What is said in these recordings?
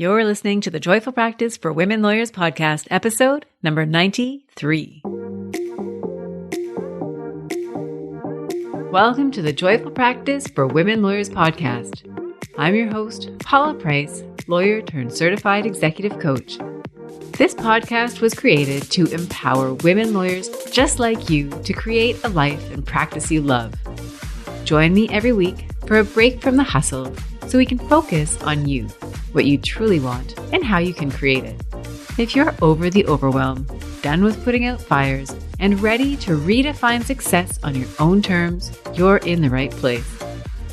You're listening to the Joyful Practice for Women Lawyers podcast, episode number 93. Welcome to the Joyful Practice for Women Lawyers podcast. I'm your host, Paula Price, lawyer turned certified executive coach. This podcast was created to empower women lawyers just like you to create a life and practice you love. Join me every week for a break from the hustle so we can focus on you, what you truly want, and how you can create it. If you're over the overwhelm, done with putting out fires, and ready to redefine success on your own terms, you're in the right place.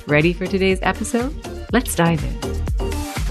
Ready for today's episode? Let's dive in.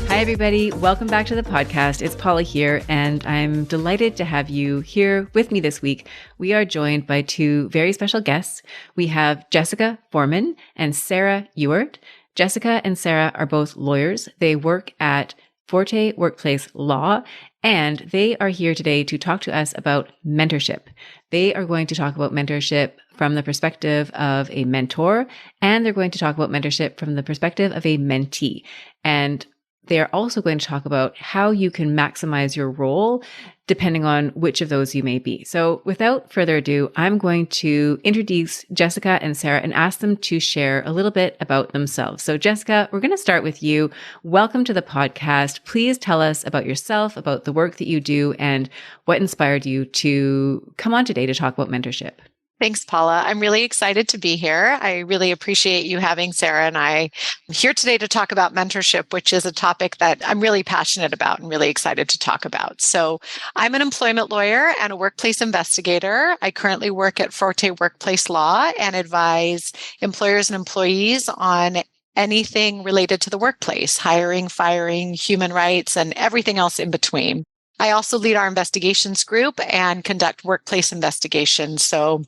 Hi, everybody. Welcome back to the podcast. It's Paula here, and I'm delighted to have you here with me this week. We are joined by two very special guests. We have Jessica Forman and Sarah Ewart. Jessica and Sarah are both lawyers. They work at Forte Workplace Law, and they are here today to talk to us about mentorship. They are going to talk about mentorship from the perspective of a mentor, and they're going to talk about mentorship from the perspective of a mentee. And they are also going to talk about how you can maximize your role depending on which of those you may be. So without further ado, I'm going to introduce Jessica and Sarah and ask them to share a little bit about themselves. So Jessica, we're going to start with you. Welcome to the podcast. Please tell us about yourself, about the work that you do, and what inspired you to come on today to talk about mentorship. Thanks, Paula. I'm really excited to be here. I really appreciate you having Sarah and I here today to talk about mentorship, which is a topic that I'm really passionate about and really excited to talk about. So I'm an employment lawyer and a workplace investigator. I currently work at Forte Workplace Law and advise employers and employees on anything related to the workplace, hiring, firing, human rights, and everything else in between. I also lead our investigations group and conduct workplace investigations. So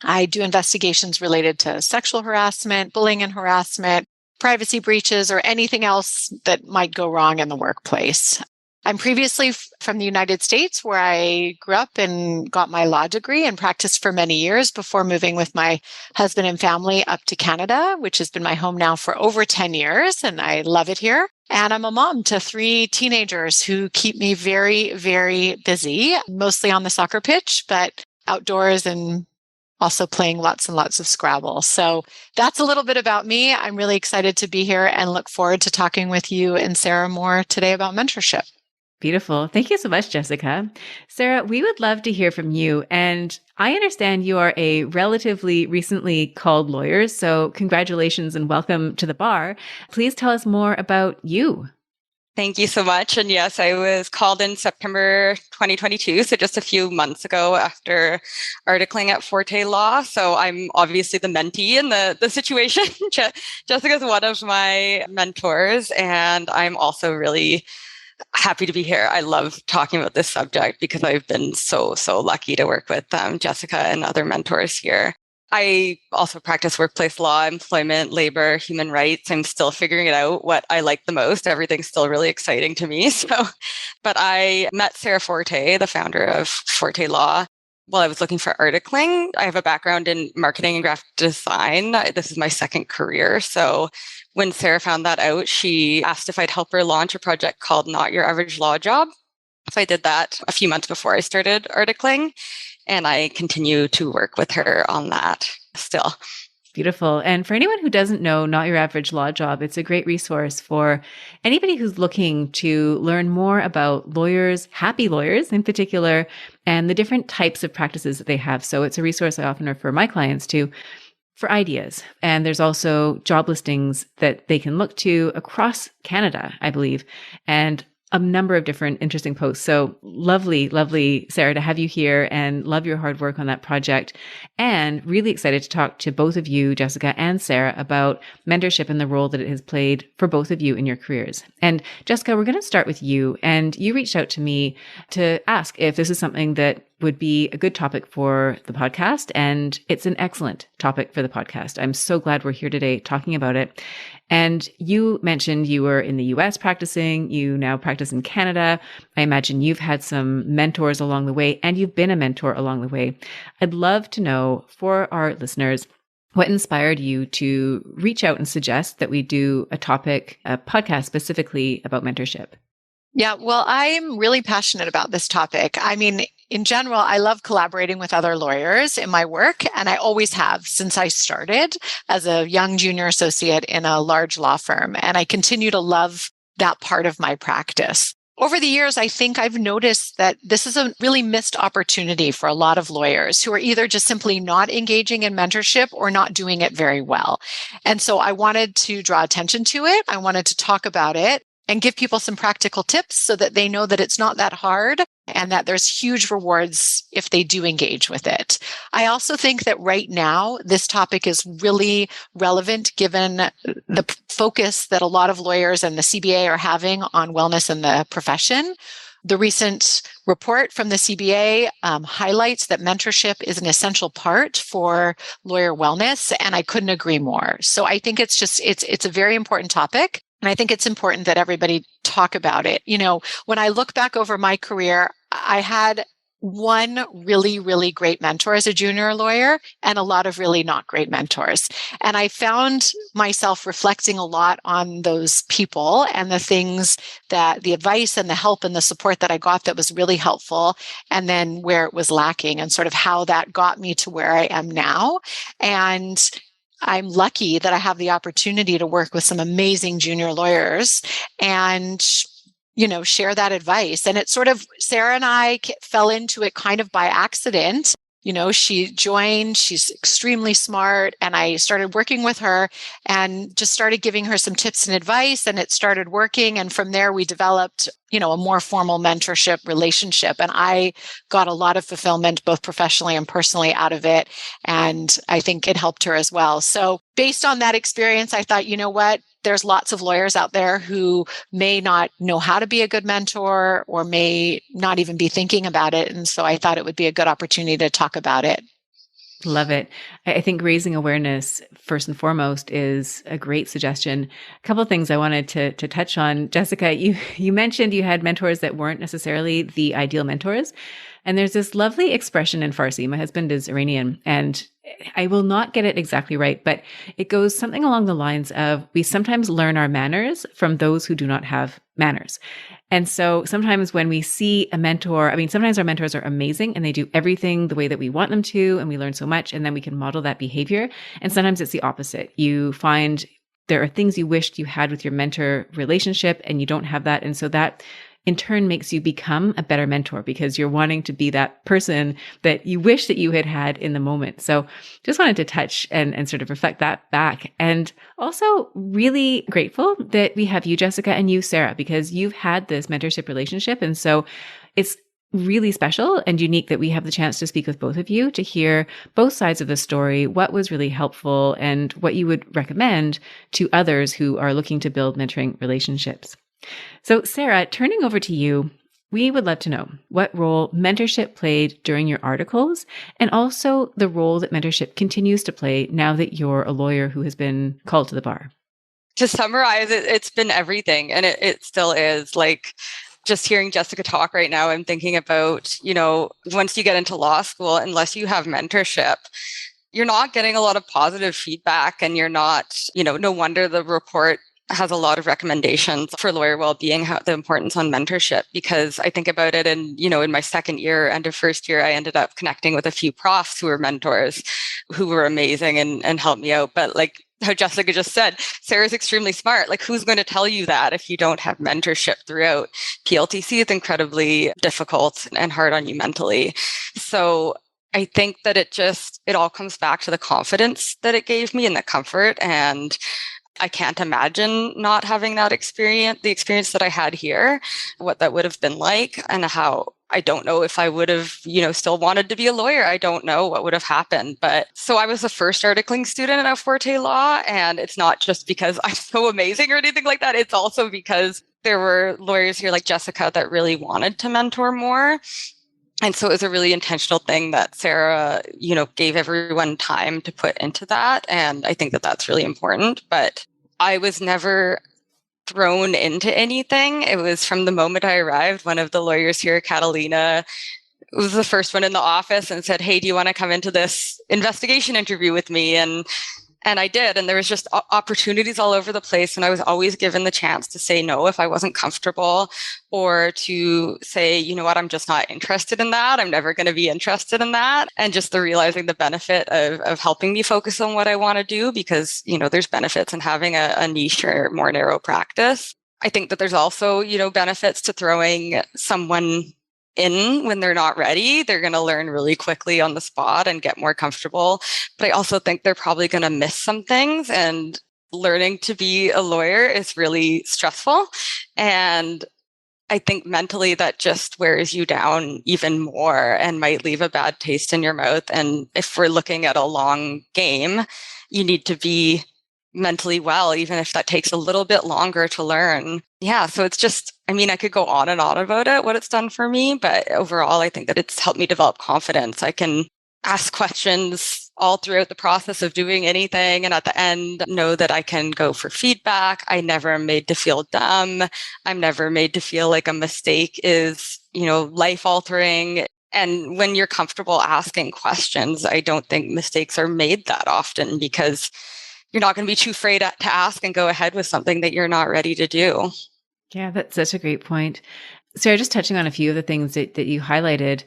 I do investigations related to sexual harassment, bullying and harassment, privacy breaches, or anything else that might go wrong in the workplace. I'm previously from the United States, where I grew up and got my law degree and practiced for many years before moving with my husband and family up to Canada, which has been my home now for over 10 years, and I love it here. And I'm a mom to 3 teenagers who keep me very, very busy, mostly on the soccer pitch, but outdoors and also playing lots and lots of Scrabble. So that's a little bit about me. I'm really excited to be here and look forward to talking with you and Sarah more today about mentorship. Beautiful. Thank you so much, Jessica. Sarah, we would love to hear from you. And I understand you are a relatively recently called lawyer. So congratulations and welcome to the bar. Please tell us more about you. Thank you so much. And yes, I was called in September 2022, so just a few months ago after articling at Forte Law. So I'm obviously the mentee in the situation. Jessica's one of my mentors, and I'm also really happy to be here. I love talking about this subject because I've been so lucky to work with Jessica and other mentors here. I also practice workplace law, employment, labor, human rights. I'm still figuring it out what I like the most. Everything's still really exciting to me. But I met Sarah Forte, the founder of Forte Law, while I was looking for articling. I have a background in marketing and graphic design. This is my second career. So when Sarah found that out, she asked if I'd help her launch a project called Not Your Average Law Job. So I did that a few months before I started articling. And I continue to work with her on that still. Beautiful. And for anyone who doesn't know Not Your Average Law Job, it's a great resource for anybody who's looking to learn more about lawyers, happy lawyers in particular, and the different types of practices that they have. So it's a resource I often refer my clients to for ideas. And there's also job listings that they can look to across Canada, I believe, and a number of different interesting posts. So lovely, Sarah, to have you here, and love your hard work on that project. And really excited to talk to both of you, Jessica and Sarah, about mentorship and the role that it has played for both of you in your careers. And Jessica, we're going to start with you. And you reached out to me to ask if this is something that would be a good topic for the podcast. And it's an excellent topic for the podcast. I'm so glad we're here today talking about it. And you mentioned you were in the US practicing, you now practice in Canada. I imagine you've had some mentors along the way, and you've been a mentor along the way. I'd love to know, for our listeners, what inspired you to reach out and suggest that we do a podcast specifically about mentorship? Yeah, well, I'm really passionate about this topic. I mean, in general, I love collaborating with other lawyers in my work, and I always have since I started as a young junior associate in a large law firm. And I continue to love that part of my practice. Over the years, I think I've noticed that this is a really missed opportunity for a lot of lawyers who are either just simply not engaging in mentorship or not doing it very well. And so I wanted to draw attention to it. I wanted to talk about it and give people some practical tips so that they know that it's not that hard and that there's huge rewards if they do engage with it. I also think that right now, this topic is really relevant given the focus that a lot of lawyers and the CBA are having on wellness in the profession. The recent report from the CBA highlights that mentorship is an essential part for lawyer wellness, and I couldn't agree more. So I think it's a very important topic. And I think it's important that everybody talk about it. You know, when I look back over my career, I had one really, really great mentor as a junior lawyer and a lot of really not great mentors. And I found myself reflecting a lot on those people and the things that the advice and the help and the support that I got that was really helpful, and then where it was lacking and sort of how that got me to where I am now. And I'm lucky that I have the opportunity to work with some amazing junior lawyers and, you know, share that advice. And it's sort of, Sarah and I fell into it kind of by accident. You know, she joined, she's extremely smart, and I started working with her and just started giving her some tips and advice, and it started working. And from there, we developed, you know, a more formal mentorship relationship. And I got a lot of fulfillment, both professionally and personally, out of it. And I think it helped her as well. So based on that experience, I thought, you know what? There's lots of lawyers out there who may not know how to be a good mentor or may not even be thinking about it. And so I thought it would be a good opportunity to talk about it. Love it. I think raising awareness first and foremost is a great suggestion. A couple of things I wanted to touch on. Jessica, you mentioned you had mentors that weren't necessarily the ideal mentors. And there's this lovely expression in Farsi. My husband is Iranian, and I will not get it exactly right, but it goes something along the lines of, we sometimes learn our manners from those who do not have manners. And so sometimes when we see a mentor, I mean, sometimes our mentors are amazing and they do everything the way that we want them to, and we learn so much, and then we can model that behavior. And sometimes it's the opposite. You find there are things you wished you had with your mentor relationship and you don't have that. And so that in turn makes you become a better mentor because you're wanting to be that person that you wish that you had in the moment. So just wanted to touch and sort of reflect that back. And also really grateful that we have you, Jessica, and you, Sarah, because you've had this mentorship relationship. And so it's really special and unique that we have the chance to speak with both of you to hear both sides of the story, what was really helpful and what you would recommend to others who are looking to build mentoring relationships. So Sarah, turning over to you, we would love to know what role mentorship played during your articles and also the role that mentorship continues to play now that you're a lawyer who has been called to the bar. To summarize it, it's been everything, and it still is. Like, just hearing Jessica talk right now, I'm thinking about, you know, once you get into law school, unless you have mentorship, you're not getting a lot of positive feedback, and you're not, you know, no wonder the report has a lot of recommendations for lawyer well-being, the importance on mentorship, because I think about it and, you know, in my second year, end of first year, I ended up connecting with a few profs who were mentors who were amazing and helped me out. But like how Jessica just said, Sarah's extremely smart. Like, who's going to tell you that if you don't have mentorship throughout? PLTC is incredibly difficult and hard on you mentally. So I think that it all comes back to the confidence that it gave me and the comfort. And I can't imagine not having that experience, the experience that I had here, what that would have been like, and how I don't know if I would have, you know, still wanted to be a lawyer. I don't know what would have happened. But so I was the first articling student at Forte Law. And it's not just because I'm so amazing or anything like that. It's also because there were lawyers here like Jessica that really wanted to mentor more. And so it was a really intentional thing that Sarah, you know, gave everyone time to put into that. And I think that that's really important. But I was never thrown into anything. It was from the moment I arrived, one of the lawyers here, Catalina, was the first one in the office and said, "Hey, do you want to come into this investigation interview with me?" And And I did. And there was just opportunities all over the place. And I was always given the chance to say no if I wasn't comfortable, or to say, you know what, I'm just not interested in that. I'm never going to be interested in that. And just the realizing the benefit of helping me focus on what I want to do, because, there's benefits in having a niche or more narrow practice. I think that there's also, benefits to throwing someone in when they're not ready. They're going to learn really quickly on the spot and get more comfortable. But I also think they're probably going to miss some things, and learning to be a lawyer is really stressful. And I think mentally that just wears you down even more and might leave a bad taste in your mouth. And if we're looking at a long game, you need to be mentally well, even if that takes a little bit longer to learn. Yeah. So it's just, I could go on and on about it, what it's done for me, but overall, I think that it's helped me develop confidence. I can ask questions all throughout the process of doing anything. And at the end, know that I can go for feedback. I never am made to feel dumb. I'm never made to feel like a mistake is, life altering. And when you're comfortable asking questions, I don't think mistakes are made that often, because you're not going to be too afraid to ask and go ahead with something that you're not ready to do. Yeah, that's such a great point. Sarah, just touching on a few of the things that you highlighted,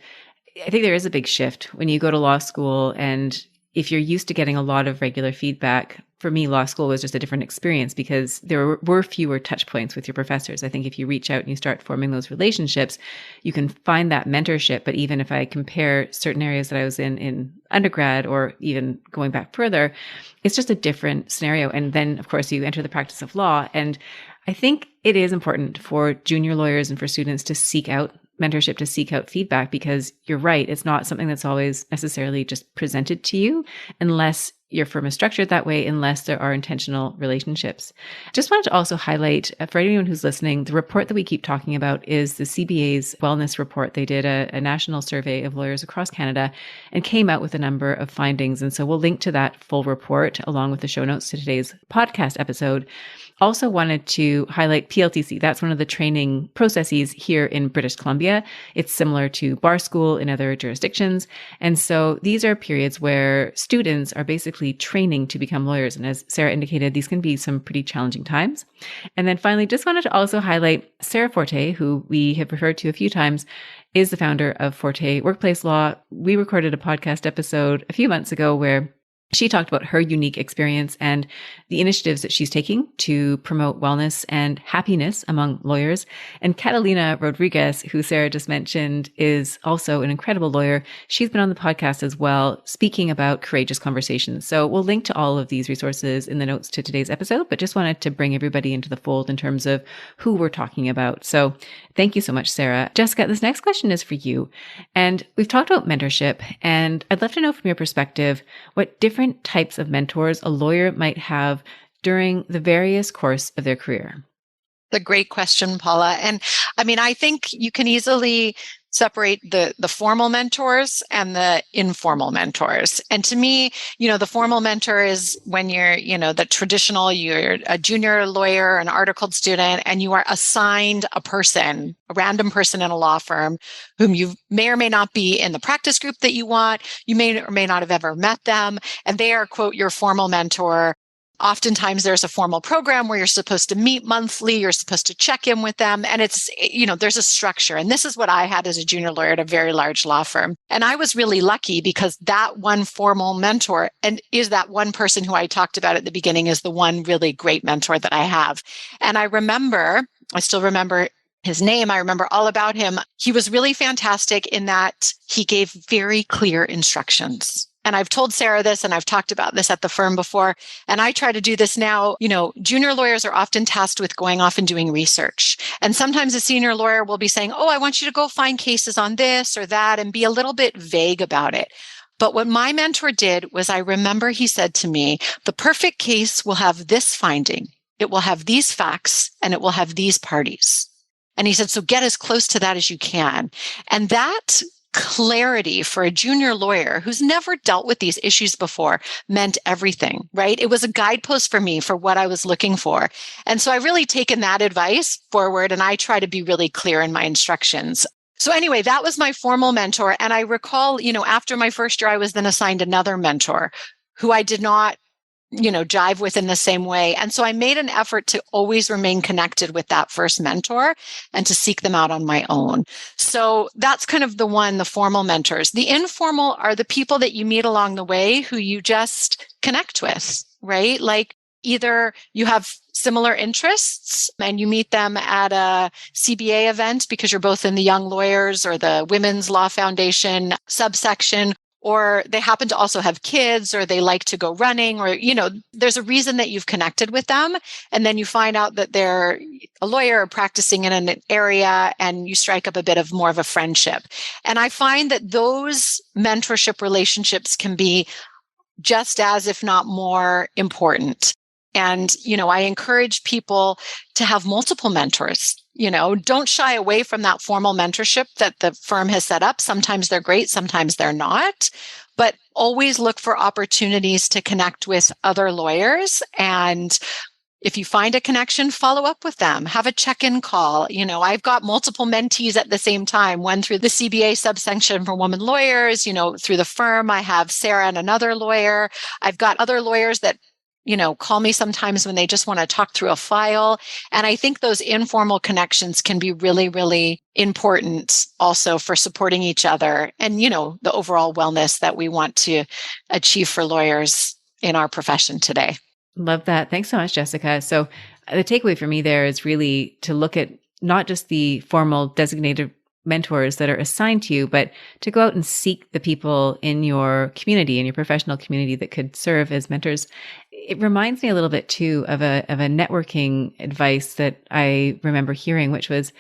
I think there is a big shift when you go to law school. And if you're used to getting a lot of regular feedback, for me, law school was just a different experience because there were fewer touch points with your professors. I think if you reach out and you start forming those relationships, you can find that mentorship. But even if I compare certain areas that I was in undergrad, or even going back further, it's just a different scenario. And then, of course, you enter the practice of law. And I think it is important for junior lawyers and for students to seek out mentorship, to seek out feedback, because you're right. It's not something that's always necessarily just presented to you unless your firm is structured that way, unless there are intentional relationships. Just wanted to also highlight for anyone who's listening, the report that we keep talking about is the CBA's wellness report. They did a national survey of lawyers across Canada and came out with a number of findings. And so we'll link to that full report along with the show notes to today's podcast episode. Also wanted to highlight PLTC. That's one of the training processes here in British Columbia. It's similar to bar school in other jurisdictions. And so these are periods where students are basically training to become lawyers. And as Sarah indicated, these can be some pretty challenging times. And then finally, just wanted to also highlight Sarah Forte, who we have referred to a few times, is the founder of Forte Workplace Law. We recorded a podcast episode a few months ago where she talked about her unique experience and the initiatives that she's taking to promote wellness and happiness among lawyers. And Catalina Rodriguez, who Sarah just mentioned, is also an incredible lawyer. She's been on the podcast as well, speaking about courageous conversations. So we'll link to all of these resources in the notes to today's episode, but just wanted to bring everybody into the fold in terms of who we're talking about. So thank you so much, Sarah. Jessica, this next question is for you. And we've talked about mentorship, and I'd love to know from your perspective what different types of mentors a lawyer might have during the various course of their career. The great question, Paula. And I think you can easily separate the formal mentors and the informal mentors. And to me, the formal mentor is when you're, the traditional, you're a junior lawyer, an articled student, and you are assigned a person, a random person in a law firm whom you may or may not be in the practice group that you want. You may or may not have ever met them. And they are, quote, your formal mentor. Oftentimes there's a formal program where you're supposed to meet monthly, you're supposed to check in with them. And it's, there's a structure. And this is what I had as a junior lawyer at a very large law firm. And I was really lucky because that one formal mentor, and is that one person who I talked about at the beginning, is the one really great mentor that I have. And I still remember his name. I remember all about him. He was really fantastic in that he gave very clear instructions. And I've told Sarah this, and I've talked about this at the firm before, and I try to do this now. Junior lawyers are often tasked with going off and doing research. And sometimes a senior lawyer will be saying, I want you to go find cases on this or that, and be a little bit vague about it. But what my mentor did was, I remember he said to me, the perfect case will have this finding. It will have these facts, and it will have these parties. And he said, so get as close to that as you can. And that clarity for a junior lawyer who's never dealt with these issues before meant everything, right? It was a guidepost for me for what I was looking for. And so I've really taken that advice forward, and I try to be really clear in my instructions. So anyway, that was my formal mentor. And I recall, after my first year, I was then assigned another mentor who I did not jive with in the same way. And so I made an effort to always remain connected with that first mentor and to seek them out on my own. So that's kind of the formal mentors. The informal are the people that you meet along the way who you just connect with, right? Like either you have similar interests and you meet them at a CBA event because you're both in the Young Lawyers or the Women's Law Foundation subsection, or they happen to also have kids, or they like to go running, or, there's a reason that you've connected with them. And then you find out that they're a lawyer or practicing in an area, and you strike up a bit of more of a friendship. And I find that those mentorship relationships can be just as, if not more, important. And, I encourage people to have multiple mentors. Don't shy away from that formal mentorship that the firm has set up. Sometimes they're great, sometimes they're not, but always look for opportunities to connect with other lawyers. And if you find a connection, follow up with them, have a check-in call. I've got multiple mentees at the same time, one through the CBA subsection for women lawyers, through the firm. I have Sarah and another lawyer. I've got other lawyers that call me sometimes when they just want to talk through a file. And I think those informal connections can be really, really important also for supporting each other and, the overall wellness that we want to achieve for lawyers in our profession today. Love that. Thanks so much, Jessica. So the takeaway for me there is really to look at not just the formal designated mentors that are assigned to you, but to go out and seek the people in your community, in your professional community that could serve as mentors. It reminds me a little bit too of a networking advice that I remember hearing, which was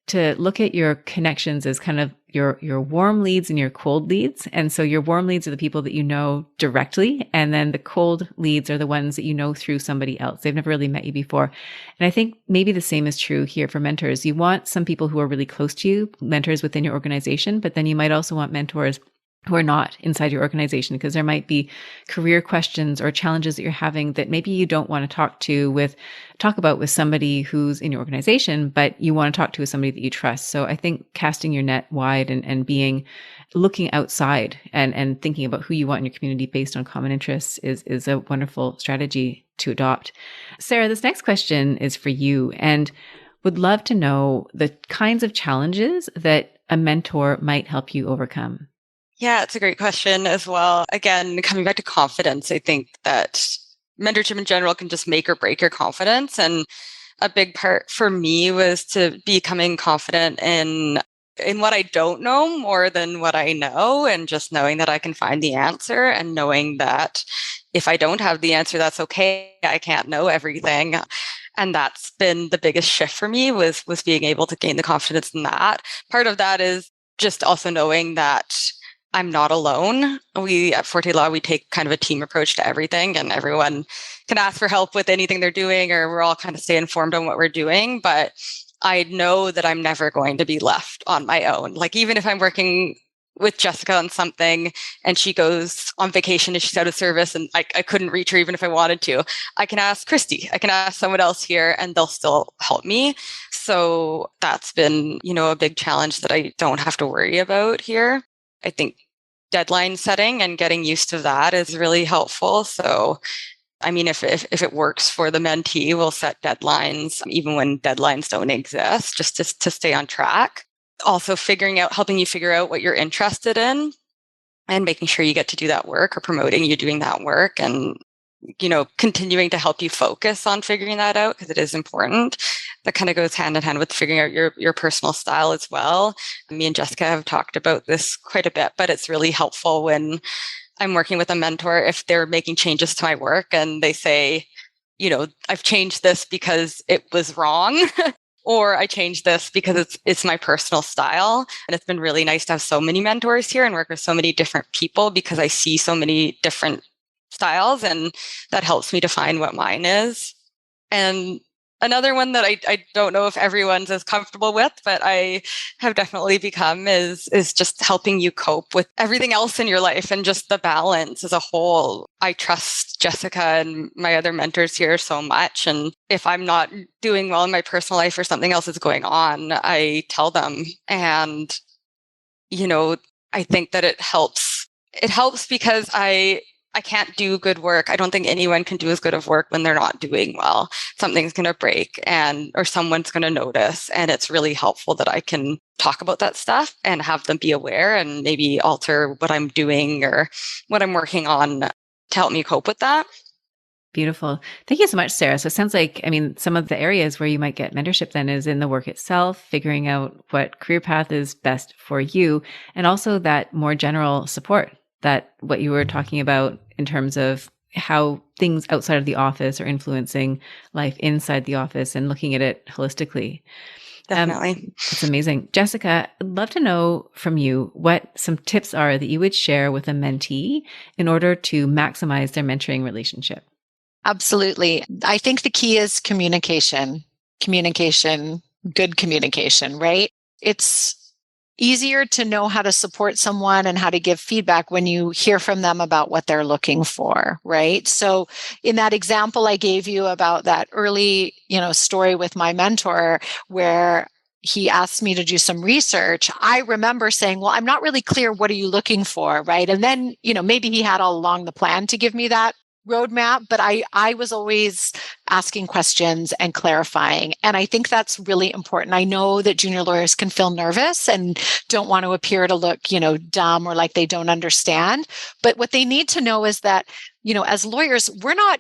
to look at your connections as kind of your warm leads and your cold leads. And so your warm leads are the people that you know directly. And then the cold leads are the ones that you know through somebody else. They've never really met you before. And I think maybe the same is true here for mentors. You want some people who are really close to you, mentors within your organization, but then you might also want mentors who are not inside your organization, because there might be career questions or challenges that you're having that maybe you don't want to talk about with somebody who's in your organization, but you want to talk to with somebody that you trust. So I think casting your net wide and looking outside and thinking about who you want in your community based on common interests is a wonderful strategy to adopt. Sarah, this next question is for you, and would love to know the kinds of challenges that a mentor might help you overcome. Yeah, it's a great question as well. Again, coming back to confidence, I think that mentorship in general can just make or break your confidence. And a big part for me was to becoming confident in what I don't know more than what I know, and just knowing that I can find the answer, and knowing that if I don't have the answer, that's okay. I can't know everything. And that's been the biggest shift for me was being able to gain the confidence in that. Part of that is just also knowing that I'm not alone. We at Forte Law, we take kind of a team approach to everything, and everyone can ask for help with anything they're doing, or we're all kind of stay informed on what we're doing. But I know that I'm never going to be left on my own. Like, even if I'm working with Jessica on something and she goes on vacation and she's out of service and I couldn't reach her even if I wanted to, I can ask Christy, I can ask someone else here, and they'll still help me. So that's been, a big challenge that I don't have to worry about here. I think deadline setting and getting used to that is really helpful. So, I mean, if it works for the mentee, we'll set deadlines, even when deadlines don't exist, just to stay on track. Also helping you figure out what you're interested in and making sure you get to do that work, or promoting you doing that work, and continuing to help you focus on figuring that out, because it is important. That kind of goes hand in hand with figuring out your personal style as well. Me and Jessica have talked about this quite a bit, but it's really helpful when I'm working with a mentor, if they're making changes to my work and they say, I've changed this because it was wrong, or I changed this because it's my personal style. And it's been really nice to have so many mentors here and work with so many different people, because I see so many different styles, and that helps me define what mine is. And another one that I don't know if everyone's as comfortable with, but I have definitely become is just helping you cope with everything else in your life and just the balance as a whole. I trust Jessica and my other mentors here so much. And if I'm not doing well in my personal life or something else is going on, I tell them. And, I think that it helps. It helps because I I can't do good work. I don't think anyone can do as good of work when they're not doing well. Something's going to break or someone's going to notice. And it's really helpful that I can talk about that stuff and have them be aware and maybe alter what I'm doing or what I'm working on to help me cope with that. Beautiful. Thank you so much, Sarah. So it sounds like, some of the areas where you might get mentorship then is in the work itself, figuring out what career path is best for you, and also that more general support, that what you were talking about in terms of how things outside of the office are influencing life inside the office and looking at it holistically. Definitely. It's amazing. Jessica, I'd love to know from you what some tips are that you would share with a mentee in order to maximize their mentoring relationship. Absolutely. I think the key is communication, good communication, right? It's easier to know how to support someone and how to give feedback when you hear from them about what they're looking for, right? So in that example I gave you about that early, story with my mentor where he asked me to do some research, I remember saying, well, I'm not really clear. What are you looking for, right? And then, maybe he had all along the plan to give me that roadmap, but I was always asking questions and clarifying. And I think that's really important. I know that junior lawyers can feel nervous and don't want to appear to look, dumb or like they don't understand. But what they need to know is that, as lawyers, we're not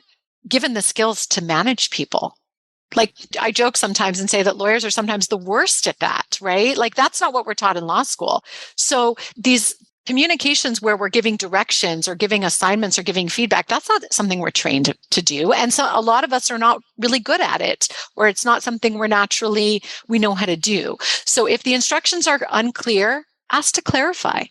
given the skills to manage people. Like I joke sometimes and say that lawyers are sometimes the worst at that, right? Like that's not what we're taught in law school. So these communications where we're giving directions or giving assignments or giving feedback, that's not something we're trained to do. And so a lot of us are not really good at it, or it's not something we know how to do. So if the instructions are unclear, ask to clarify.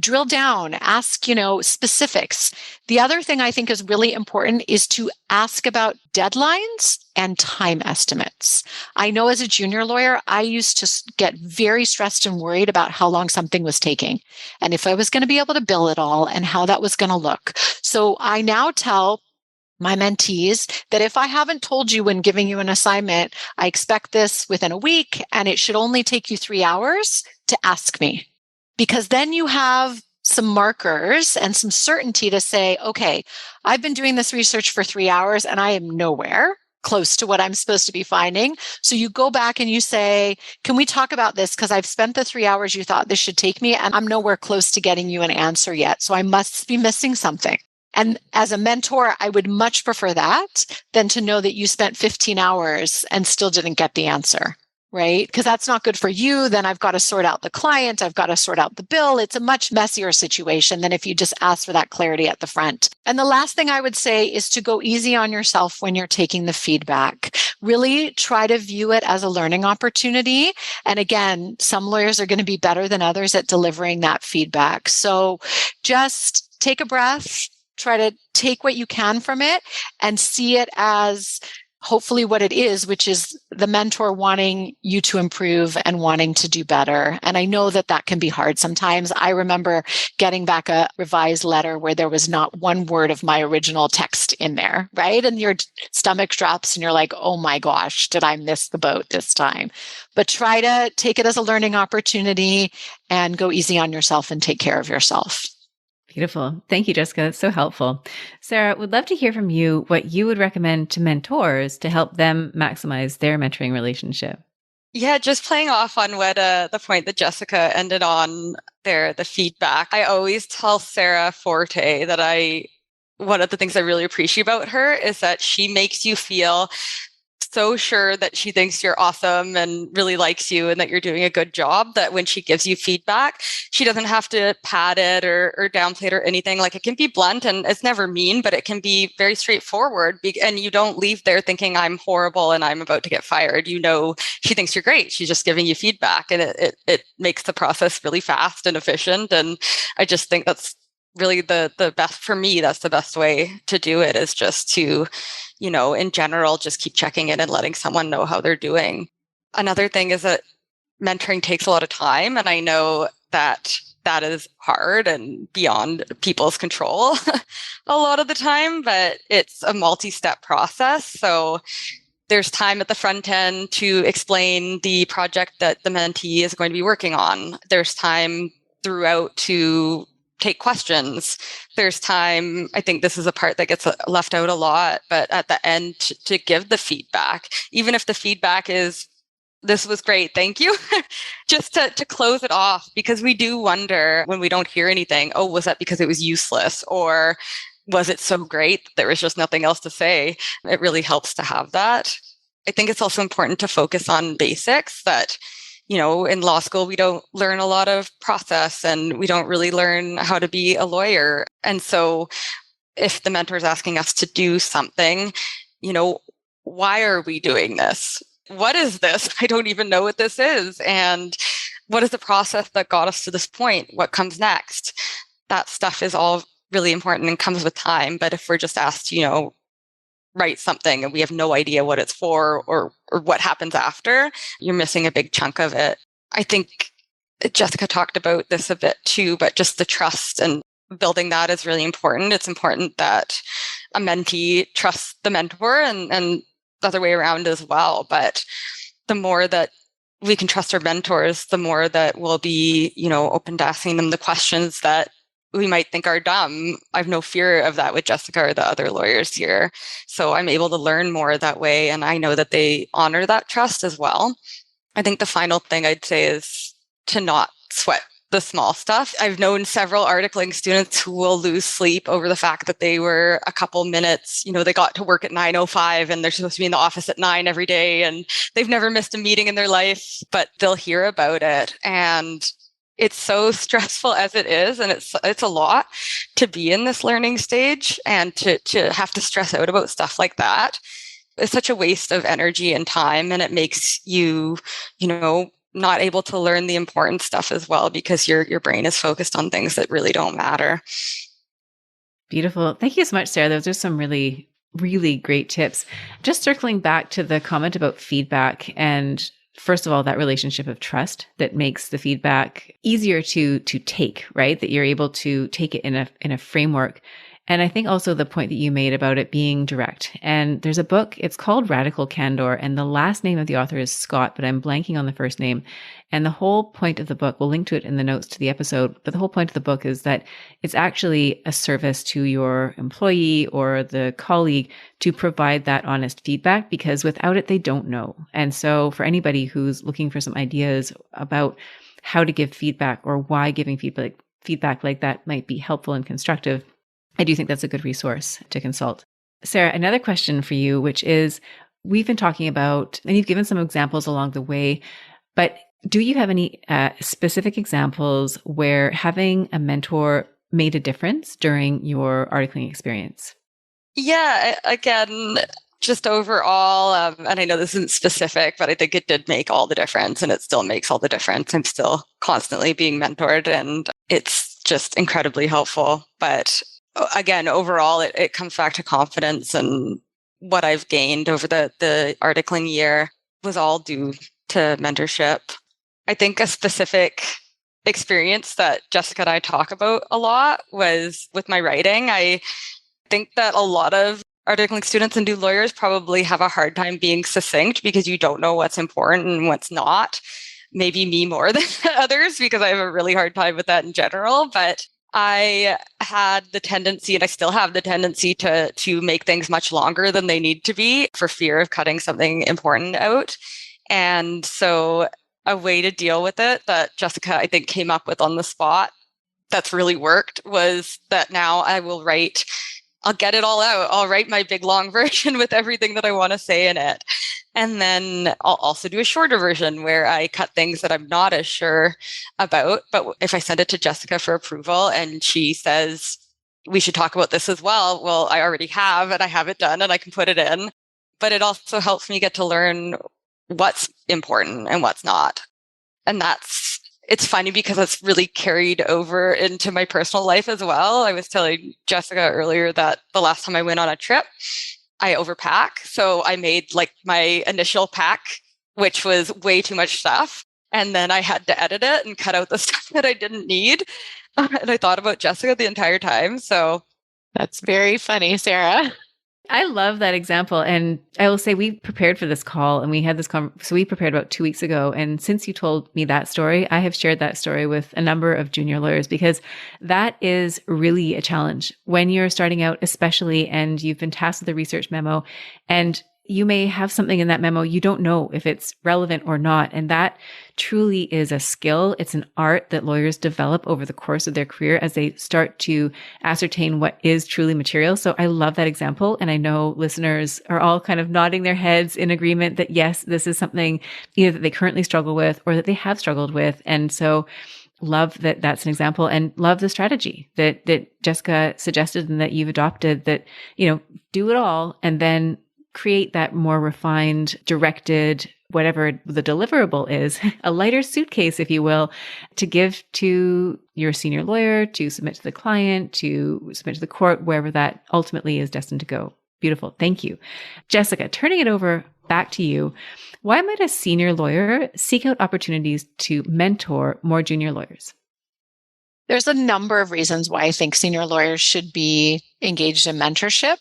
Drill down, ask, specifics. The other thing I think is really important is to ask about deadlines and time estimates. I know as a junior lawyer, I used to get very stressed and worried about how long something was taking and if I was going to be able to bill it all and how that was going to look. So I now tell my mentees that if I haven't told you when giving you an assignment, I expect this within a week and it should only take you 3 hours, to ask me. Because then you have some markers and some certainty to say, okay, I've been doing this research for 3 hours and I am nowhere close to what I'm supposed to be finding. So you go back and you say, can we talk about this? Because I've spent the 3 hours you thought this should take me and I'm nowhere close to getting you an answer yet. So I must be missing something. And as a mentor, I would much prefer that than to know that you spent 15 hours and still didn't get the answer. Right? Because that's not good for you. Then I've got to sort out the client. I've got to sort out the bill. It's a much messier situation than if you just ask for that clarity at the front. And the last thing I would say is to go easy on yourself when you're taking the feedback. Really try to view it as a learning opportunity. And again, some lawyers are going to be better than others at delivering that feedback. So just take a breath, try to take what you can from it and see it as hopefully what it is, which is the mentor wanting you to improve and wanting to do better. And I know that that can be hard sometimes. I remember getting back a revised letter where there was not one word of my original text in there, right? And your stomach drops and you're like, oh my gosh, did I miss the boat this time? But try to take it as a learning opportunity and go easy on yourself and take care of yourself. Beautiful. Thank you, Jessica. That's so helpful. Sarah, would love to hear from you what you would recommend to mentors to help them maximize their mentoring relationship. Yeah, just playing off on what the point that Jessica ended on there, the feedback. I always tell Sarah Forte that one of the things I really appreciate about her is that she makes you feel so sure that she thinks you're awesome and really likes you and that you're doing a good job, that when she gives you feedback, she doesn't have to pad it or downplay it or anything. Like, it can be blunt and it's never mean, but it can be very straightforward. And you don't leave there thinking I'm horrible and I'm about to get fired. You know, she thinks you're great. She's just giving you feedback, and it makes the process really fast and efficient. And I just think that's really the best for me. That's the best way to do it, is just to, in general, just keep checking in and letting someone know how they're doing. Another thing is that mentoring takes a lot of time. And I know that is hard and beyond people's control a lot of the time, but it's a multi-step process. So there's time at the front end to explain the project that the mentee is going to be working on. There's time throughout to take questions. There's time, I think this is a part that gets left out a lot, but at the end to give the feedback, even if the feedback is, this was great, thank you, just to close it off, because we do wonder when we don't hear anything, oh, was that because it was useless? Or was it so great that there was just nothing else to say? It really helps to have that. I think it's also important to focus on basics that, in law school, we don't learn a lot of process and we don't really learn how to be a lawyer. And so if the mentor is asking us to do something, why are we doing this? What is this? I don't even know what this is. And what is the process that got us to this point? What comes next? That stuff is all really important and comes with time. But if we're just asked to, write something and we have no idea what it's for or what happens after, you're missing a big chunk of it. I think Jessica talked about this a bit too, but just the trust and building that is really important. It's important that a mentee trusts the mentor and the other way around as well. But the more that we can trust our mentors, the more that we'll be, open to asking them the questions that we might think are dumb. I have no fear of that with Jessica or the other lawyers here. So I'm able to learn more that way. And I know that they honor that trust as well. I think the final thing I'd say is to not sweat the small stuff. I've known several articling students who will lose sleep over the fact that they were a couple minutes, they got to work at 9:05 and they're supposed to be in the office at 9 every day and they've never missed a meeting in their life, but they'll hear about it. And it's so stressful as it is, and it's a lot to be in this learning stage and to have to stress out about stuff like that. It's such a waste of energy and time, and it makes you, not able to learn the important stuff as well because your brain is focused on things that really don't matter. Beautiful. Thank you so much, Sarah. Those are some really, really great tips. Just circling back to the comment about feedback and first of all, that relationship of trust that makes the feedback easier to take, right? That you're able to take it in a framework. And I think also the point that you made about it being direct. And there's a book, it's called Radical Candor, and the last name of the author is Scott, but I'm blanking on the first name. And the whole point of the book, we'll link to it in the notes to the episode, but the whole point of the book is that it's actually a service to your employee or the colleague to provide that honest feedback, because without it, they don't know. And so for anybody who's looking for some ideas about how to give feedback or why giving feedback like that might be helpful and constructive, I do think that's a good resource to consult. Sarah, another question for you, which is, we've been talking about, and you've given some examples along the way, but do you have any specific examples where having a mentor made a difference during your articling experience? Yeah, again, just overall, and I know this isn't specific, but I think it did make all the difference, and it still makes all the difference. I'm still constantly being mentored, and it's just incredibly helpful. But again, overall, it comes back to confidence, and what I've gained over the articling year was all due to mentorship. I think a specific experience that Jessica and I talk about a lot was with my writing. I think that a lot of articling students and new lawyers probably have a hard time being succinct because you don't know what's important and what's not. Maybe me more than others, because I have a really hard time with that in general. But I had the tendency, and I still have the tendency to make things much longer than they need to be for fear of cutting something important out. And so a way to deal with it that Jessica, I think, came up with on the spot that's really worked was that now I'll get it all out. I'll write my big long version with everything that I want to say in it. And then I'll also do a shorter version where I cut things that I'm not as sure about. But if I send it to Jessica for approval and she says, we should talk about this as well, I already have, and I have it done and I can put it in. But it also helps me get to learn what's important and what's not. And it's funny because it's really carried over into my personal life as well. I was telling Jessica earlier that the last time I went on a trip, I overpack. So I made like my initial pack, which was way too much stuff. And then I had to edit it and cut out the stuff that I didn't need. And I thought about Jessica the entire time. So that's very funny, Sarah. I love that example. And I will say we prepared for this call and we had this so we prepared about 2 weeks ago. And since you told me that story, I have shared that story with a number of junior lawyers because that is really a challenge when you're starting out, especially, and you've been tasked with a research memo and you may have something in that memo you don't know if it's relevant or not. And that truly is a skill. It's an art that lawyers develop over the course of their career as they start to ascertain what is truly material. So I love that example. And I know listeners are all kind of nodding their heads in agreement that yes, this is something either that they currently struggle with or that they have struggled with. And so love that that's an example and love the strategy that Jessica suggested and that you've adopted that, do it all and then create that more refined, directed, whatever the deliverable is, a lighter suitcase, if you will, to give to your senior lawyer, to submit to the client, to submit to the court, wherever that ultimately is destined to go. Beautiful. Thank you. Jessica, turning it over back to you. Why might a senior lawyer seek out opportunities to mentor more junior lawyers? There's a number of reasons why I think senior lawyers should be engaged in mentorship.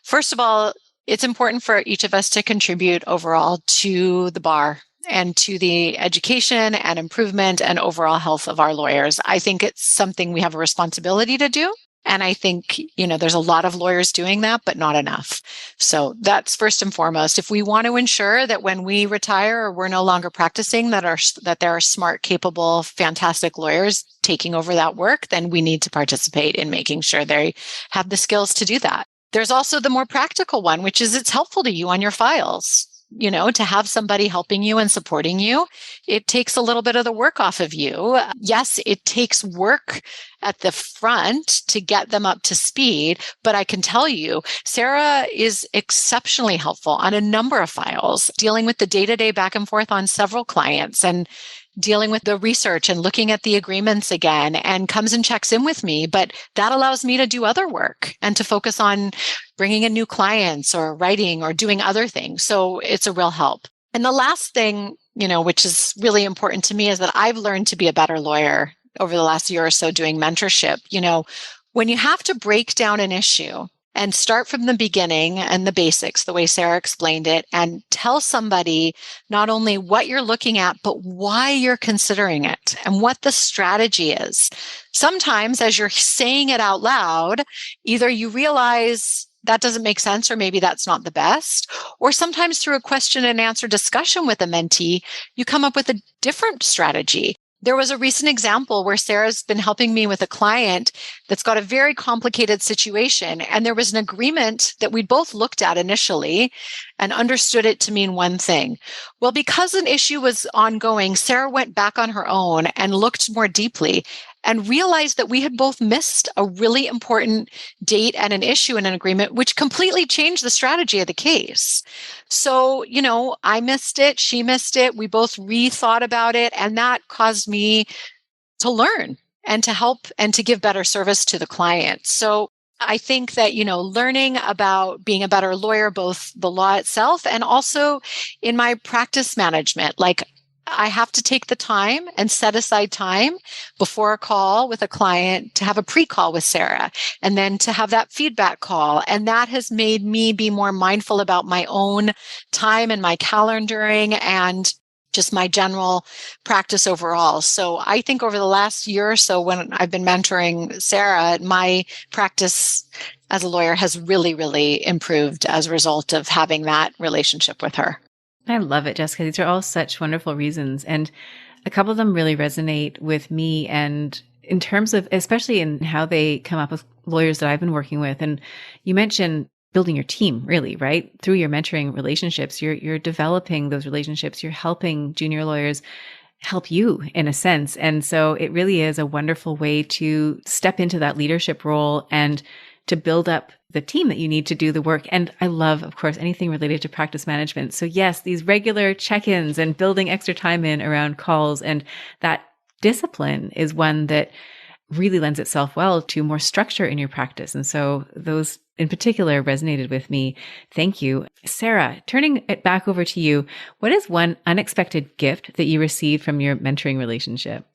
First of all, it's important for each of us to contribute overall to the bar and to the education and improvement and overall health of our lawyers. I think it's something we have a responsibility to do. And I think, there's a lot of lawyers doing that, but not enough. So that's first and foremost. If we want to ensure that when we retire or we're no longer practicing, that there are smart, capable, fantastic lawyers taking over that work, then we need to participate in making sure they have the skills to do that. There's also the more practical one, which is it's helpful to you on your files, to have somebody helping you and supporting you. It takes a little bit of the work off of you. Yes, it takes work at the front to get them up to speed, but I can tell you, Sarah is exceptionally helpful on a number of files, dealing with the day-to-day back and forth on several clients and dealing with the research and looking at the agreements again, and comes and checks in with me. But that allows me to do other work and to focus on bringing in new clients or writing or doing other things. So it's a real help. And the last thing, which is really important to me is that I've learned to be a better lawyer over the last year or so doing mentorship. When you have to break down an issue and start from the beginning and the basics, the way Sarah explained it, and tell somebody not only what you're looking at, but why you're considering it and what the strategy is. Sometimes as you're saying it out loud, either you realize that doesn't make sense, or maybe that's not the best, or sometimes through a question and answer discussion with a mentee, you come up with a different strategy. There was a recent example where Sarah's been helping me with a client that's got a very complicated situation. And there was an agreement that we both looked at initially and understood it to mean one thing. Well, because an issue was ongoing, Sarah went back on her own and looked more deeply and realized that we had both missed a really important date and an issue in an agreement, which completely changed the strategy of the case. So, I missed it. She missed it. We both rethought about it. And that caused me to learn and to help and to give better service to the client. So I think that, learning about being a better lawyer, both the law itself and also in my practice management, I have to take the time and set aside time before a call with a client to have a pre-call with Sarah and then to have that feedback call. And that has made me be more mindful about my own time and my calendaring and just my general practice overall. So I think over the last year or so when I've been mentoring Sarah, my practice as a lawyer has really, really improved as a result of having that relationship with her. I love it, Jessica. These are all such wonderful reasons. And a couple of them really resonate with me. And in terms of, especially in how they come up with lawyers that I've been working with. And you mentioned building your team, really, right? Through your mentoring relationships, you're developing those relationships. You're helping junior lawyers help you in a sense. And so it really is a wonderful way to step into that leadership role and to build up the team that you need to do the work. And I love, of course, anything related to practice management. So yes, these regular check-ins and building extra time in around calls and that discipline is one that really lends itself well to more structure in your practice. And so those in particular resonated with me. Thank you. Sarah, turning it back over to you, what is one unexpected gift that you received from your mentoring relationship?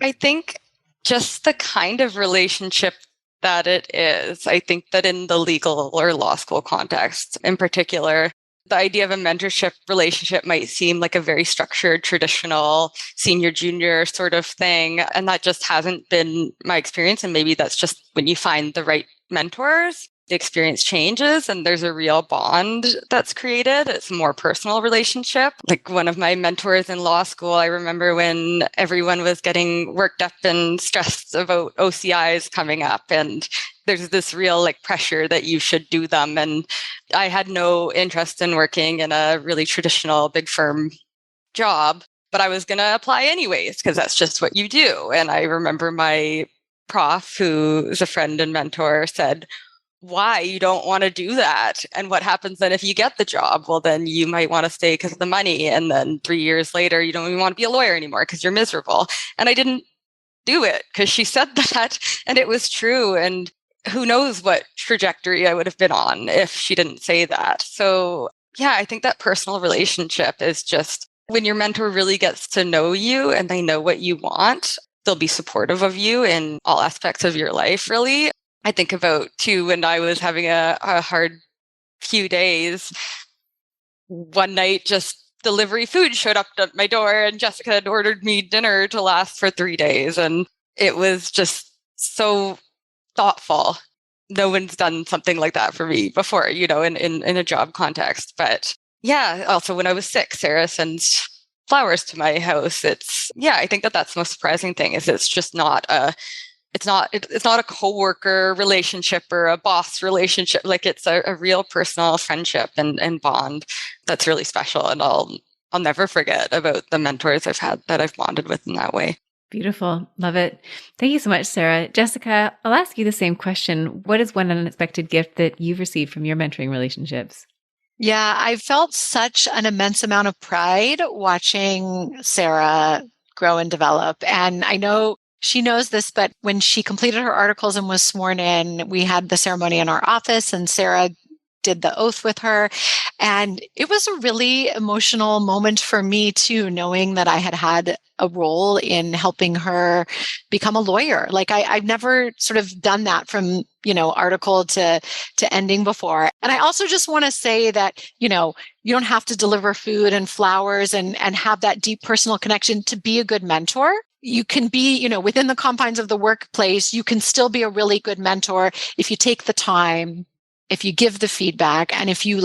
I think just the kind of relationship that it is. I think that in the legal or law school context in particular, the idea of a mentorship relationship might seem like a very structured, traditional senior junior sort of thing. And that just hasn't been my experience. And maybe that's just when you find the right mentors, the experience changes and there's a real bond that's created. It's a more personal relationship. Like one of my mentors in law school, I remember when everyone was getting worked up and stressed about OCIs coming up, and there's this real like pressure that you should do them. And I had no interest in working in a really traditional big firm job, but I was going to apply anyways, because that's just what you do. And I remember my prof, who is a friend and mentor, said, why? You don't want to do that. And what happens then if you get the job? Well, then you might want to stay because of the money. And then 3 years later, you don't even want to be a lawyer anymore because you're miserable. And I didn't do it because she said that, and it was true. And who knows what trajectory I would have been on if she didn't say that. So yeah, I think that personal relationship is just when your mentor really gets to know you and they know what you want, they'll be supportive of you in all aspects of your life, really. I think about too, when I was having a hard few days, one night just delivery food showed up at my door and Jessica had ordered me dinner to last for 3 days. And it was just so thoughtful. No one's done something like that for me before, in a job context. But yeah, also when I was sick, Sarah sends flowers to my house. I think that's the most surprising thing is it's just not it's not a coworker relationship or a boss relationship. Like it's a real personal friendship and bond that's really special. And I'll never forget about the mentors I've had that I've bonded with in that way. Beautiful. Love it. Thank you so much, Sarah. Jessica, I'll ask you the same question. What is one unexpected gift that you've received from your mentoring relationships? Yeah, I felt such an immense amount of pride watching Sarah grow and develop. And I know she knows this, but when she completed her articles and was sworn in, we had the ceremony in our office and Sarah did the oath with her. And it was a really emotional moment for me too, knowing that I had a role in helping her become a lawyer. Like I've never sort of done that from, article to ending before. And I also just want to say that, you don't have to deliver food and flowers and have that deep personal connection to be a good mentor. You can be, within the confines of the workplace, you can still be a really good mentor if you take the time, if you give the feedback, and if you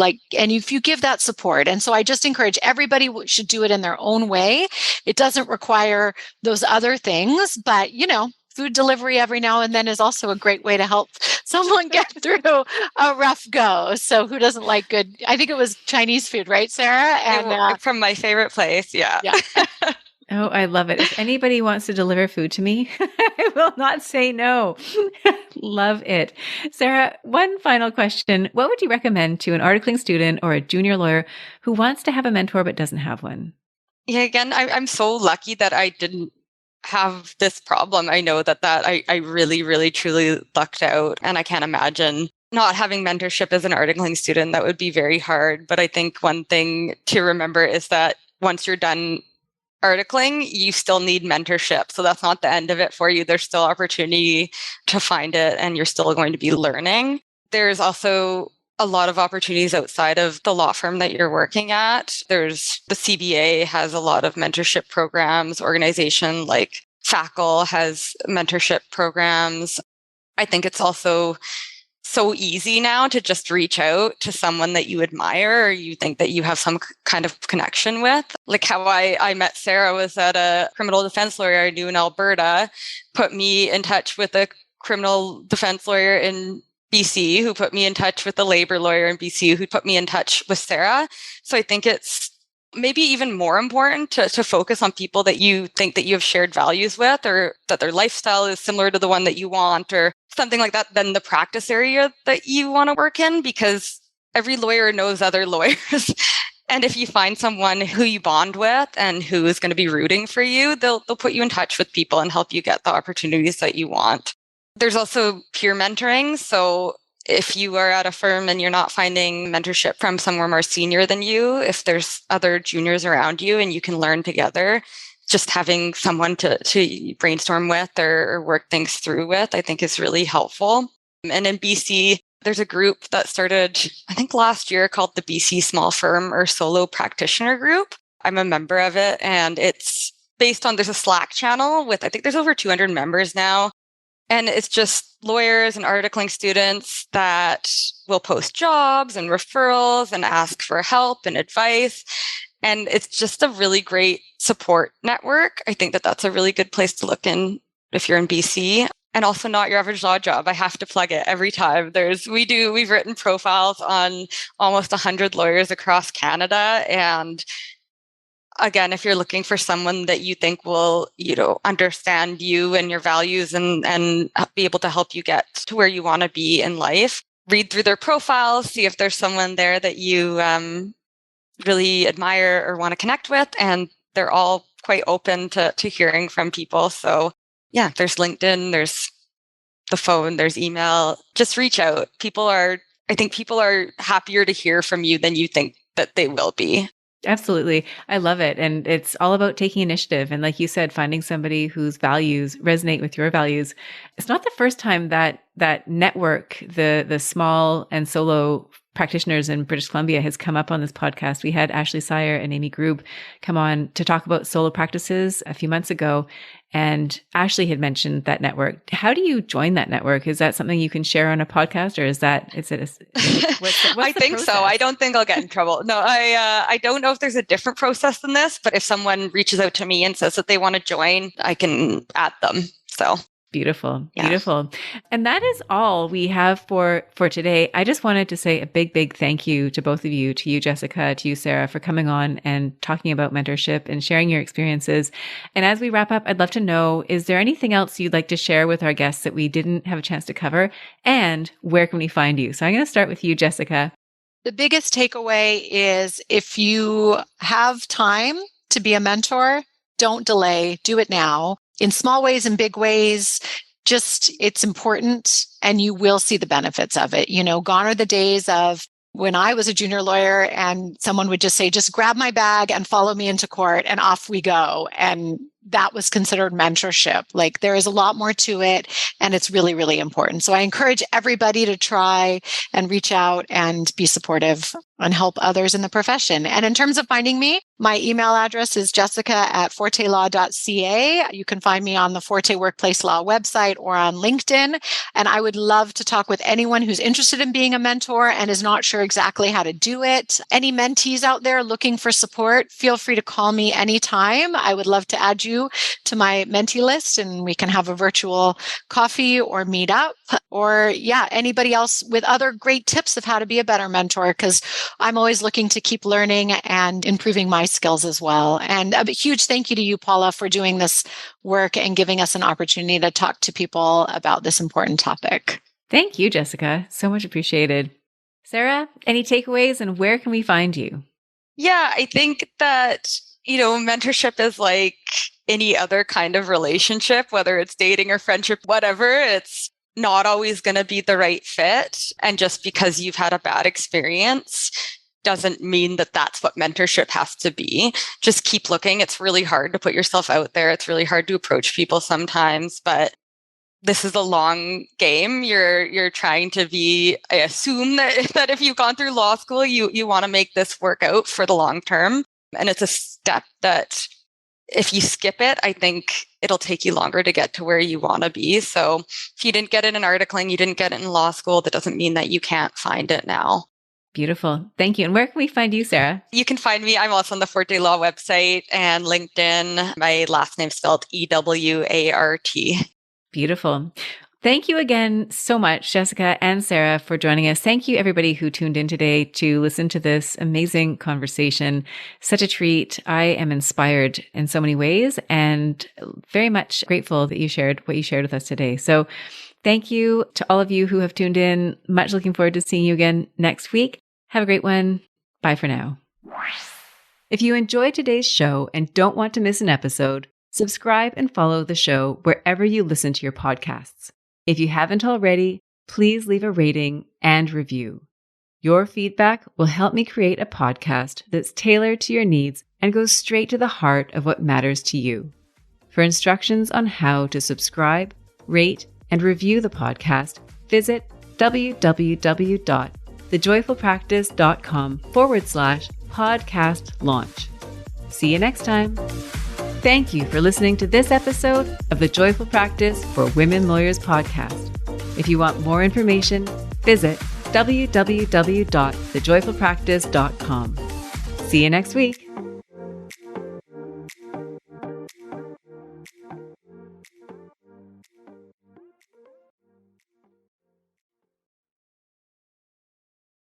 give that support. And so I just encourage everybody should do it in their own way. It doesn't require those other things, but, food delivery every now and then is also a great way to help someone get through a rough go. So who doesn't like good? I think it was Chinese food, right, Sarah? And from my favorite place. Yeah. Oh, I love it. If anybody wants to deliver food to me, I will not say no. Love it. Sarah, one final question. What would you recommend to an articling student or a junior lawyer who wants to have a mentor but doesn't have one? Yeah, again, I'm so lucky that I didn't have this problem. I know that I really, really, truly lucked out. And I can't imagine not having mentorship as an articling student. That would be very hard. But I think one thing to remember is that once you're done articling, you still need mentorship. So that's not the end of it for you. There's still opportunity to find it and you're still going to be learning. There's also a lot of opportunities outside of the law firm that you're working at. There's the CBA has a lot of mentorship programs. Organization like FACL has mentorship programs. I think it's also so easy now to just reach out to someone that you admire or you think that you have some kind of connection with. Like how I met Sarah was that a criminal defense lawyer I knew in Alberta put me in touch with a criminal defense lawyer in BC who put me in touch with a labor lawyer in BC who put me in touch with Sarah. So I think it's maybe even more important to focus on people that you think that you have shared values with or that their lifestyle is similar to the one that you want or something like that than the practice area that you want to work in, because every lawyer knows other lawyers. And if you find someone who you bond with and who is going to be rooting for you, they'll put you in touch with people and help you get the opportunities that you want. There's also peer mentoring. So if you are at a firm and you're not finding mentorship from somewhere more senior than you, if there's other juniors around you and you can learn together, just having someone to brainstorm with or work things through with, I think is really helpful. And in BC, there's a group that started, I think last year, called the BC Small Firm or Solo Practitioner Group. I'm a member of it, and it's based on, there's a Slack channel with, I think there's over 200 members now. And it's just lawyers and articling students that will post jobs and referrals and ask for help and advice. And it's just a really great support network. I think that that's a really good place to look in if you're in BC. And also Not Your Average Law Job. I have to plug it every time. We've written profiles on almost 100 lawyers across Canada. And again, if you're looking for someone that you think will, understand you and your values and be able to help you get to where you want to be in life, read through their profiles, see if there's someone there that you really admire or want to connect with. And they're all quite open to hearing from people. So yeah, there's LinkedIn, there's the phone, there's email. Just reach out. I think people are happier to hear from you than you think that they will be. Absolutely. I love it. And it's all about taking initiative. And like you said, finding somebody whose values resonate with your values. It's not the first time that network, the small and solo practitioners in British Columbia, has come up on this podcast. We had Ashley Sire and Amy Grube come on to talk about solo practices a few months ago. And Ashley had mentioned that network. How do you join that network? Is that something you can share on a podcast, or what's I think process? so. I don't think I'll get in trouble. No, I don't know if there's a different process than this, but if someone reaches out to me and says that they want to join, I can add them. So beautiful. Yeah. Beautiful. And that is all we have for today. I just wanted to say a big, big thank you to both of you, to you, Jessica, to you, Sarah, for coming on and talking about mentorship and sharing your experiences. And as we wrap up, I'd love to know, is there anything else you'd like to share with our guests that we didn't have a chance to cover? And where can we find you? So I'm going to start with you, Jessica. The biggest takeaway is if you have time to be a mentor, don't delay, do it now. In small ways and big ways, it's important and you will see the benefits of it. Gone are the days of when I was a junior lawyer and someone would just say, just grab my bag and follow me into court and off we go. And that was considered mentorship. Like, there is a lot more to it and it's really, really important. So I encourage everybody to try and reach out and be supportive and help others in the profession. And in terms of finding me, my email address is jessica@fortelaw.ca. You can find me on the Forte Workplace Law website or on LinkedIn. And I would love to talk with anyone who's interested in being a mentor and is not sure exactly how to do it. Any mentees out there looking for support, feel free to call me anytime. I would love to add you to my mentee list and we can have a virtual coffee or meet up, or anybody else with other great tips of how to be a better mentor, because I'm always looking to keep learning and improving my skills as well. And a huge thank you to you, Paula, for doing this work and giving us an opportunity to talk to people about this important topic. Thank you, Jessica. So much appreciated. Sarah, any takeaways and where can we find you? Yeah, I think that, mentorship is like any other kind of relationship, whether it's dating or friendship, whatever. It's not always going to be the right fit. And just because you've had a bad experience doesn't mean that that's what mentorship has to be. Just keep looking. It's really hard to put yourself out there. It's really hard to approach people sometimes, but this is a long game. You're trying to be, I assume that if you've gone through law school, you want to make this work out for the long term. And it's a step that if you skip it, I think it'll take you longer to get to where you want to be. So if you didn't get it in articling, you didn't get it in law school, that doesn't mean that you can't find it now. Beautiful. Thank you. And where can we find you, Sarah? You can find me. I'm also on the Forte Law website and LinkedIn. My last name spelled Ewart. Beautiful. Thank you again so much, Jessica and Sarah, for joining us. Thank you, everybody who tuned in today to listen to this amazing conversation. Such a treat. I am inspired in so many ways and very much grateful that you shared what you shared with us today. So thank you to all of you who have tuned in. Much looking forward to seeing you again next week. Have a great one. Bye for now. If you enjoyed today's show and don't want to miss an episode, subscribe and follow the show wherever you listen to your podcasts. If you haven't already, please leave a rating and review. Your feedback will help me create a podcast that's tailored to your needs and goes straight to the heart of what matters to you. For instructions on how to subscribe, rate, and review the podcast, visit www.thejoyfulpractice.com/podcast launch. See you next time. Thank you for listening to this episode of the Joyful Practice for Women Lawyers podcast. If you want more information, visit www.thejoyfulpractice.com. See you next week.